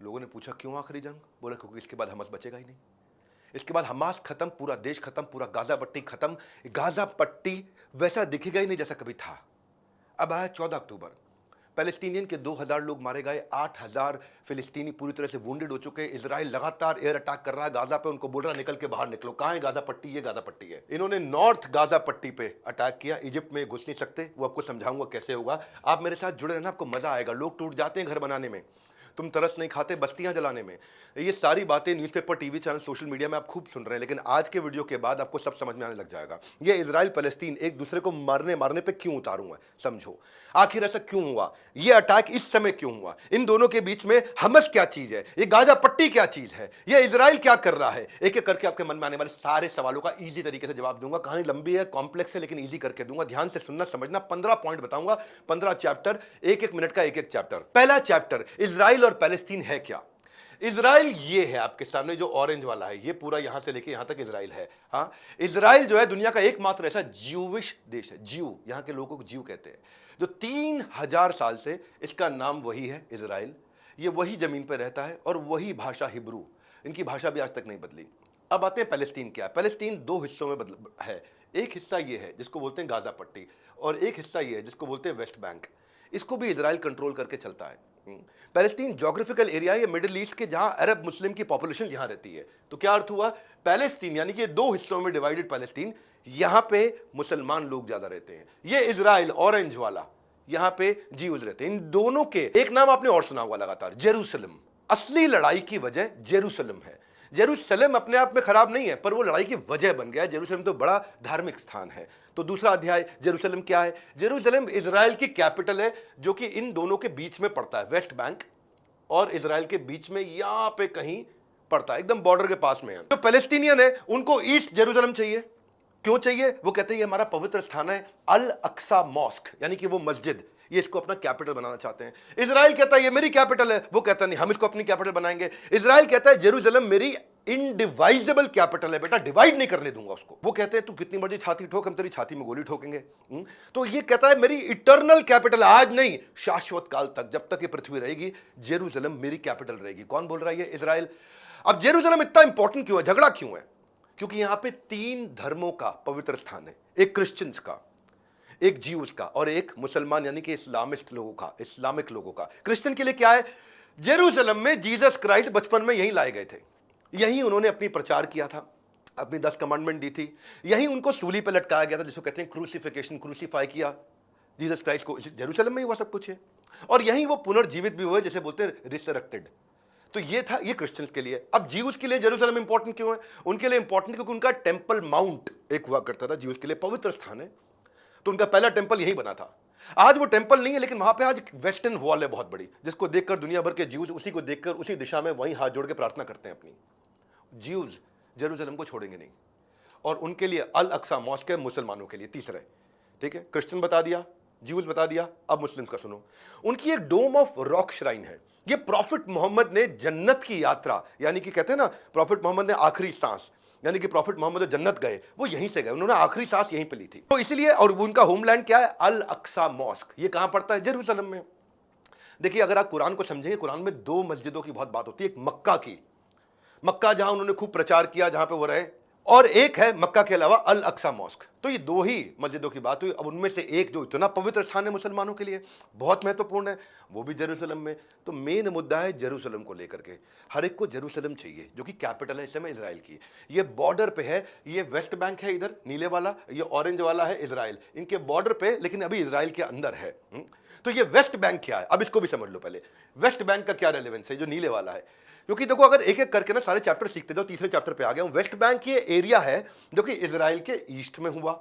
लोगों ने पूछा क्यों आखिरी जंग? बोला क्योंकि इसके बाद हमास बचेगा ही नहीं। इसके बाद हमास खत्म, पूरा देश खत्म, पूरा गाजा पट्टी खत्म। गाजा पट्टी वैसा दिखेगा ही नहीं जैसा कभी था। अब आया 14 अक्टूबर, पैलेस्टीनियन के 2000 लोग मारे गए, 8000 फिलिस्तीनी पूरी तरह से वुंडेड हो चुके हैं। इजराइल लगातार एयर अटैक कर रहा है गाजा पे, उनको बोल रहा है निकल के बाहर निकलो। कहां है गाजा पट्टी? ये गाजा पट्टी है। इन्होंने नॉर्थ गाजा पट्टी पे अटैक किया। इजिप्ट में घुस नहीं सकते, वो आपको समझाऊंगा कैसे होगा। आप मेरे साथ जुड़े रहना, आपको मजा आएगा। लोग टूट जाते हैं घर बनाने में, तुम तरस नहीं खाते बस्तियां जलाने में। ये सारी बातें newspaper, TV channel, social media में आप खूब सुन रहे हैं, लेकिन आज के वीडियो के बाद आपको सब समझ में आने लग जाएगा। ये इजराइल पैलेस्टीन एक दूसरे को मारने पे क्यों उतारू है, समझो। आखिर ऐसा क्यों हुआ? ये अटैक इस समय क्यों हुआ? इन दोनों के बीच में हमास क्या चीज है? ये गाजा पट्टी क्या चीज है? ये इजराइल क्या कर रहा है? एक एक करके आपके मन में आने वाले सारे सवालों का इजी तरीके से जवाब दूंगा। कहानी लंबी है, कॉम्प्लेक्स है, लेकिन इजी करके दूंगा। ध्यान से सुनना, समझना। 15 पॉइंट बताऊंगा, 15 चैप्टर, एक एक मिनट का एक एक चैप्टर। पहला चैप्टर, इजराइल और पैलेस्टीन है क्या? इजराइल ये है आपके सामने, जो ऑरेंज वाला है, ये पूरा यहां से लेके यहां तक इजराइल है। हाँ, इजराइल जो है दुनिया का एकमात्र ऐसा ज्यूविश देश है। ज्यू, यहां के लोगों को ज्यू कहते हैं, जो 3000 साल से इसका नाम वही है, इजराइल। ये वही जमीन पर रहता है और वही भाषा हिब्रू, इनकी भाषा भी आज तक नहीं बदली। अब आते हैं पैलेस्टीन क्या है। पैलेस्टीन दो हिस्सों में है। एक हिस्सा ये है जिसको बोलते हैं गाजा पट्टी, और एक हिस्सा ये है जिसको बोलते हैं वेस्ट बैंक। इसको भी इजराइल कंट्रोल करके चलता है। पैलेस्टीन ज्योग्राफिकल एरिया है, मिडिल ईस्ट के, जहां अरब मुस्लिम की पॉपुलेशन यहां रहती है। तो क्या अर्थ हुआ? पैलेस्टीन यानी कि दो हिस्सों में डिवाइडेड पैलेस्टीन, यहां पे मुसलमान लोग ज्यादा रहते हैं। ये इजराइल ऑरेंज वाला, यहां पे ज्यूज रहते हैं। इन दोनों के एक नाम आपने और सुना होगा लगातार, जेरूशलम। असली लड़ाई की वजह जेरूशलम है। जेरूशलम अपने आप में खराब नहीं है, पर वो लड़ाई की वजह बन गया है। जेरूशलम तो बड़ा धार्मिक स्थान है। तो दूसरा अध्याय, जेरूशलम क्या है? जेरूशलम इजराइल की कैपिटल है, जो कि इन दोनों के बीच में पड़ता है। वेस्ट बैंक और इजराइल के बीच में यहां पे कहीं पड़ता है, एकदम बॉर्डर के पास में है। तो पैलेस्टीनियन है, उनको ईस्ट जेरूशलम चाहिए। क्यों चाहिए? वो कहते हैं ये हमारा पवित्र स्थान है, अल अक्सा मॉस्क, यानी कि वो मस्जिद, ये इसको अपना कैपिटल बनाना चाहते हैं। इजराइल कहता है ये मेरी कैपिटल है, वो कहता नहीं हम इसको अपनी कैपिटल बनाएंगे। इजराइल कहता है जेरूशलम मेरी इनडिवाइजेबल कैपिटल है, बेटा डिवाइड नहीं करने दूंगा उसको। वो कहते हैं तू कितनी मर्जी छाती ठोक, हम तेरी छाती में गोली ठोकेंगे। तो ये कहता है मेरी इटर्नल कैपिटल, आज नहीं शाश्वत काल तक, जब तक ये पृथ्वी रहेगी जेरूशलम मेरी कैपिटल रहेगी। कौन बोल रहा है? ये इजराइल। अब जेरूशलम इतना इंपॉर्टेंट क्यों है? झगड़ा क्यों है? क्योंकि यहां पे 3 धर्मों का पवित्र स्थान है, एक क्रिश्चियंस का, एक ज्यूज का, और एक मुसलमान यानी कि इस्लामिस्ट लोगों का, इस्लामिक लोगों का। क्रिश्चियन के लिए क्या है? जेरूशलम में जीसस क्राइस्ट बचपन में यहीं लाए गए थे, यहीं उन्होंने अपनी प्रचार किया था, अपनी 10 कमांडमेंट दी थी, यहीं उनको सूली पर लटकाया गया था, जिसको कहते हैं क्रूसिफिकेशन, क्रूसीफाई किया जीसस क्राइस्ट को। जेरूशलम में ही हुआ सब कुछ है, और यहीं वो पुनर्जीवित भी हुए, जैसे बोलते हैं रिसरेक्टेड। तो ये था, ये क्रिश्चियंस के लिए। अब ज्यूज के लिए जेरूशलम इंपॉर्टेंट क्यों है? उनके लिए इंपॉर्टेंट क्योंकि उनका टेंपल माउंट एक हुआ करता था, ज्यूज के लिए पवित्र स्थान है। तो उनका पहला टेंपल यही बना था। आज वो टेंपल नहीं है, लेकिन वहां पे आज वेस्टर्न वॉल है बहुत बड़ी, जिसको देखकर दुनिया भर के ज्यूज उसी को देखकर उसी दिशा में वहीं हाथ जोड़ के प्रार्थना करते हैं अपनी। ज्यूज जेरूशलम को छोड़ेंगे नहीं, और उनके लिए अल अक्सा मॉस्क है मुसलमानों के लिए। तीसरे, ठीक है, क्रिश्चियन बता दिया, ज्यूज बता दिया, अब मुस्लिम का सुनो। उनकी एक डोम ऑफ रॉक श्राइन है। ये प्रॉफिट मोहम्मद ने जन्नत की यात्रा, यानी कि कहते हैं ना प्रॉफिट मोहम्मद ने आखिरी सांस, यानी कि प्रॉफिट मोहम्मद जो जन्नत गए वो यहीं से गए, उन्होंने आखिरी सांस यहीं पे ली थी। तो इसलिए, और उनका होमलैंड क्या है? अल अक्सा मॉस्क। ये कहां पड़ता है? जेरूशलम में। देखिए, अगर आप कुरान को समझेंगे, कुरान में 2 मस्जिदों की बहुत बात होती है। एक मक्का की, मक्का जहां उन्होंने खूब प्रचार किया, जहां पे वो रहे, और एक है मक्का के अलावा अल अक्सा मॉस्क। तो ये 2 ही मस्जिदों की बात हुई। अब उनमें से एक जो इतना पवित्र स्थान है मुसलमानों के लिए, बहुत महत्वपूर्ण है, वो भी जेरूशलम में। तो मेन मुद्दा है जेरूशलम को लेकर के। हर एक को जेरूशलम चाहिए, जो कि कैपिटल है इस समय इजराइल की। ये बॉर्डर पे है, ये वेस्ट बैंक है इधर नीले वाला, ये ऑरेंज वाला है इजराइल, इनके बॉर्डर पे, लेकिन अभी इजराइल के अंदर है। तो ये वेस्ट बैंक क्या है, अब इसको भी समझ लो पहले। वेस्ट बैंक का क्या रेलेवेंस है, जो नीले वाला है? क्योंकि देखो, अगर एक एक करके ना सारे चैप्टर सीखते जाओ, तीसरे चैप्टर पे आ गया हूं। वेस्ट बैंक ये एरिया है जो कि इजराइल के ईस्ट में हुआ,